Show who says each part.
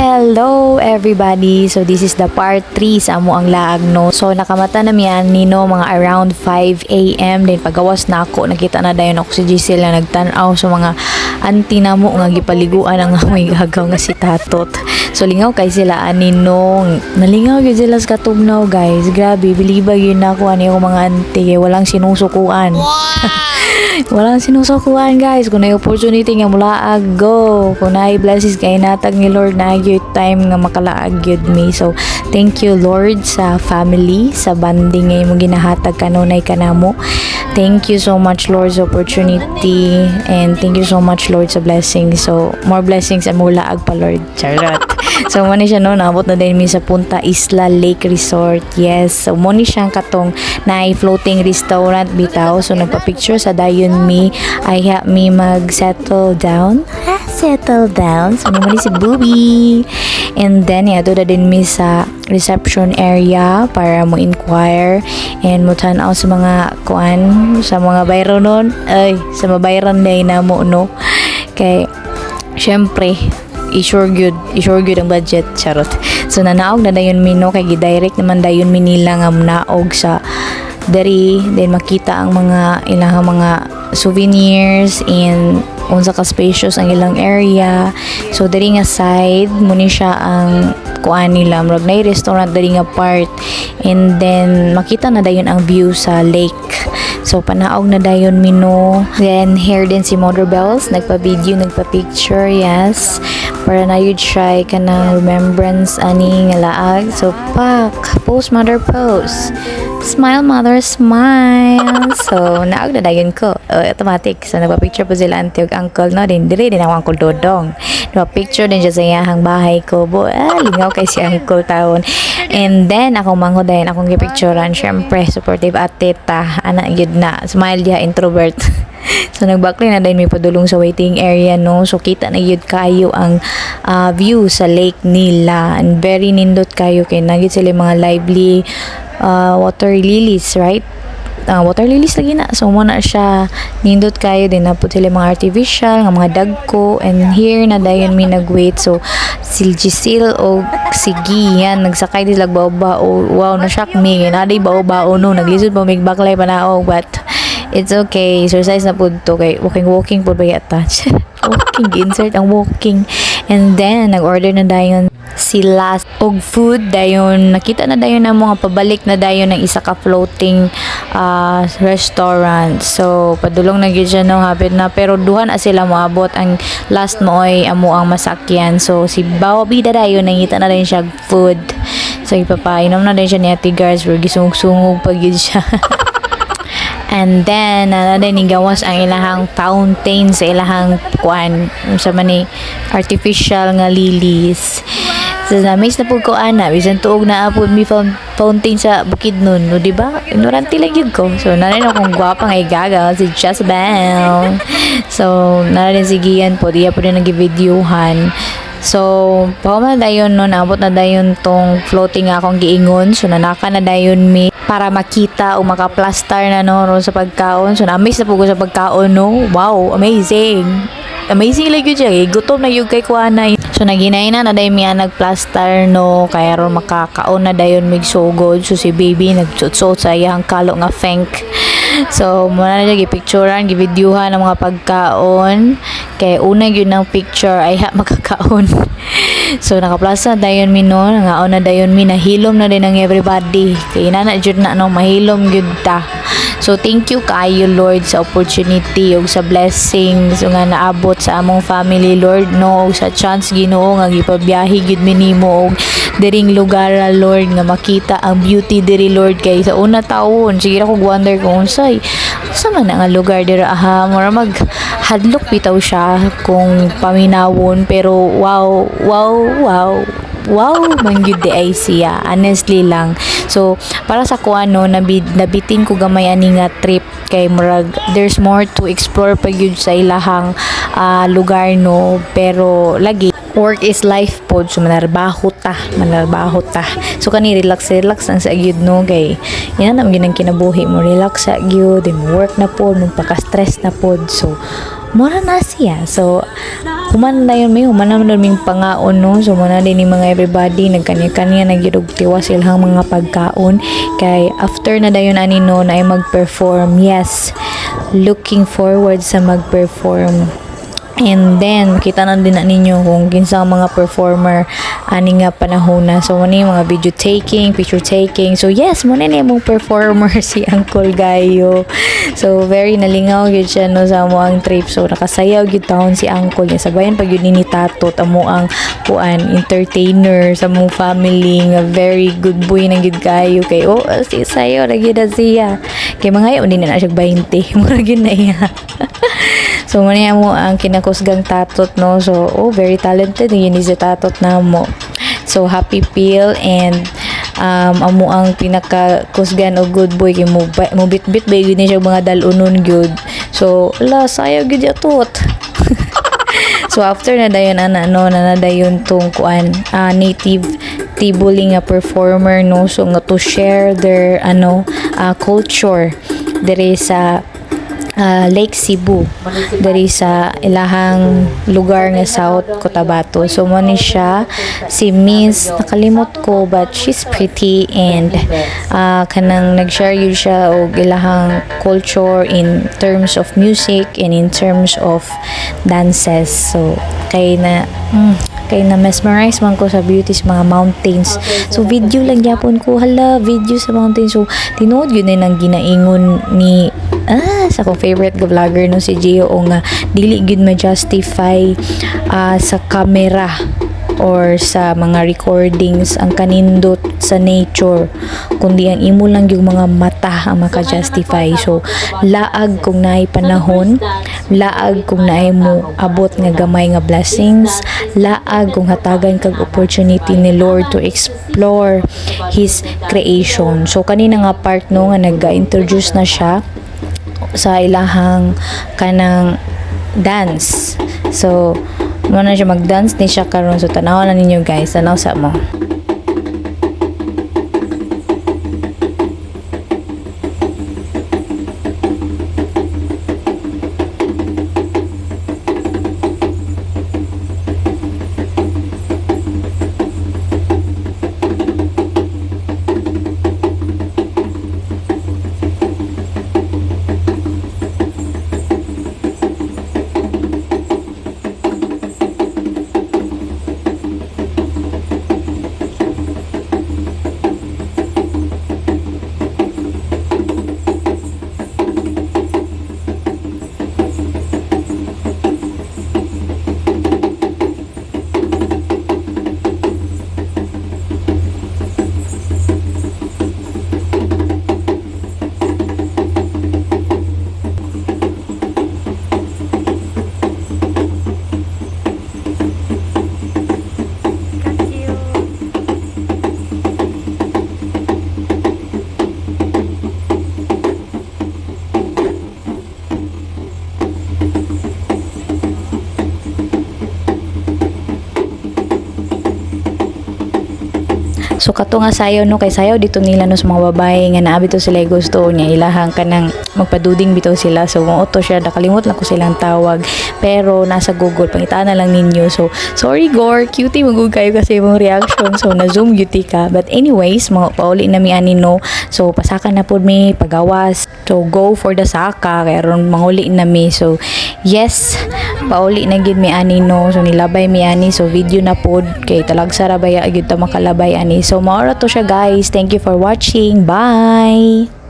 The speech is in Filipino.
Speaker 1: Hello everybody! So this is the part 3 sa amo ang laag no. So nakamata na miyan nino mga around 5 AM din pagawas na ako nakita na dayon ako si Giselle na nagtan-aw sa mga auntie na mo nga gipaliguan ang may gagaw nga si Tatot. So lingaw kay sila aninong nalingaw gyud sila sa katugnaw guys. Grabe bilibag yun ako ani ako mga auntie kay walang sinusukuan. Walang sinusukuan guys. Kung may opportunity nga mulaag go. Kung naay blessings kay natag ni Lord na gyud time nga makalaag gyud me. So thank you Lord sa family, sa banding nga mo ginahatag kanunay kanamo. Thank you so much Lord sa opportunity and thank you so much Lord sa blessings. So more blessings ang mulaag pa Lord. Charot. So mo ni siya no naabot na din mi sa Punta Isla Lake Resort. Yes. So mo ni siyang katong naay floating restaurant bitaw. So nagpa-picture sa dayon mi I help me mag-settle down. Settle down. So mo ni si Booby. And then yato da din mi sa reception area para mo inquire and mo tan-aw sa mga kuan sa mga bayro nun. Ay, sa mga bayran na mo no. Kay syempre i-sure good ang budget charot. So nanaog na dayon mi no kay gi-direct naman dayon mi nila nga naog sa dari then makita ang mga ilang mga souvenirs and unsa ka spacious ang ilang area. So dari nga side mo ni siya ang kuan nila murag na restaurant dari nga part and then makita na dayon ang view sa lake. So panaog na dayon mino. Then here din si Mother Bells nagpa-video, nagpa-picture, yes. Para na yun try ka ng remembrance ani nga laag. So pak, post mother post. Smile mother smile. So naog na dayon ko. Automatic. So nagpa-picture po sila auntie ug uncle no din diri din ang uncle Dodong. Nagpa-picture din siya sa iyahang bahay ko. Lingaw kay si uncle taon. And then akong manghod dayon akong gipicturean syempre supportive at tita ana gyud na smile dia introvert. So nagbakli na din may padulong sa waiting area no. So kita na gyud kayo ang view sa lake nila and very nindot kayo kay nagit sila mga lively water lilies, right? Water lilies lagi na. So mo na siya nindot kayo din na put sila mga artificial nga mga dagko and here na dayon mi nagwait. So si Giselle o si Gian nagsakay din lag bao-bao. Wow, na shock me naday bao-bao no naglisod pa mig baklay pa naog but it's okay. Exercise na pud to kay walking pud ba yata. Walking insert ang walking. And then nag-order na dayon sila og food dayon nakita na dayon na mga pabalik na dayon ng isa ka floating restaurant. So padulong na gyud siya no hapit na pero duha na sila moabot ang last mo ay amo ang masakyan. So si Bobby da dayon nangita na din siya food. So ipapainom na din siya ni Ate Gars pero gisungog-sungog pag gyud siya. And then ni gawas ang ilahang fountain sa ilahang kuan sa mani artificial nga lilies. So na-miss na po ko ana bisan tuog na apod mi fountain sa Bukidnon no di ba ignorante lang yun ko. So narin akong gwapa nga igaga si Jezebel. So narin si Gian po diya po din nag-videohan. So, pauma na dayon no, naabot na dayon tong floating nga akong giingon. So, nanaka na dayon mi para makita o maka-plaster na no sa pagkaon. So, na-amaze na po ko sa pagkaon no. Wow, amazing. Amazing lang yun siya. Gutom na yun kay kuanay. So, naginay na dayon mi nag-plaster no. Kaya ron makakaon na dayon mig sugod. So, si baby nagsuot sa iyang kalo nga fenk. So, muna na siya gipicturean, givideohan ng mga pagkaon. Kaya una yun ng picture ay makakaon. So, nakaplasa dayon mi no. Nangaon na dayon mi. Nahilom na din ng everybody. Kaya na dyan na no, mahilom yun ta. So, thank you kayo Lord sa opportunity ug sa blessings nga naabot sa among family Lord no. Ug sa chance Ginoo nga gipabiyahe gid mi nimo og diring lugar Lord nga makita ang beauty diri Lord kay sa una taon sige ako wonder kung unsay sa man nga lugar diri mura mag hadlok bitaw siya kung paminawon pero wow man gyud di ay siya honestly lang. So para sa kuan no nabitin ko gamay ani nga trip kay murag there's more to explore pa gyud sa ilahang lugar no pero lagi work is life pod so manarbaho ta so kani relax ang sa gyud no kay ina na gyud ang kinabuhi mo relax sa gyud then work na pod magpaka stress na pod so mura na siya. So human na yun, may human naman ming pangaon, no? So muna din yung mga everybody nagkanya-kanya nagyudugtiwa silang mga pagkaon kay after na dayon ani no na ay mag-perform. Yes, looking forward sa mag-perform. And then, kita na din na ninyo kung kinsa ang mga performer ani nga panahon na. So, muna yung mga video taking, picture taking. So, yes, muna na yung performer si Uncle Gayo. So, very nalingaw yun siya no, sa mo ang trip. So, nakasayaw yun taon si Uncle niya. Sabayan pag yun ni Tato, tamo ang kuan, entertainer sa mong family. Nga very good boy na yun Gayo. Kay, oh, si sayo, nagyan na siya. Kay mga yun, hindi na siya 20. Mura yun na iya. So, muna mo ang kinakusgang Tatot, no? So, oh, very talented. Yun is si Tatot na mo. So, happy feel and amo ang pinakakusgan o good boy kay mo bit-bit ba yun siya mga dalunon good. So, la, sayo good yatot. So, after na dayon na dayon tong kuan native tibuling nga performer, no? So, nga to share their culture dere sa Lake Cebu dari sa ilahang lugar nga South Cotabato. So mo ni siya si Miss, nakalimot ko but she's pretty and kanang nag-share yun siya og ilahang culture in terms of music and in terms of dances. So kay na mesmerize man ko sa beauty sa mga mountains. So video lang yapon ko, hala, video sa mountains. So tinuod yun na nang ginaingon ni sa akong favorite vlogger no si Gio o nga dili gyud ma-justify sa camera or sa mga recordings ang kanindot sa nature, kundi ang imo lang yung mga mata ang maka-justify. So laag kung naay panahon, laag kung naay mo abot nga gamay nga blessings, laag kung hatagan kag opportunity ni Lord to explore His creation. So kanina nga part no nga nag-introduce na siya sa ilahang kanang dance. So muna siya mag-dance ni siya karon. So tanaw na ninyo guys, tanaw sa mo. So kato nga sayo no, kay sayo dito nila no sa mga babae nga naabi to sila gusto niya ilahang kanang magpaduding bitaw sila. So mo to siya, nakalimot lang ko silang tawag pero nasa Google, pangitaan na lang ninyo. So sorry Gor, cutie magug kayo kasi mong reaction. So na zoom cutie ka, but anyways mga pauli na mi ani no. So pasaka na pud mi pagawas, so go for the saka kay ron manguli na mi. So yes, pauli na gid mi ani no. So nilabay mi ani, so video na pod kay talagsara baya gyud ta makalabay ani. So maora to siya guys. Thank you for watching. Bye!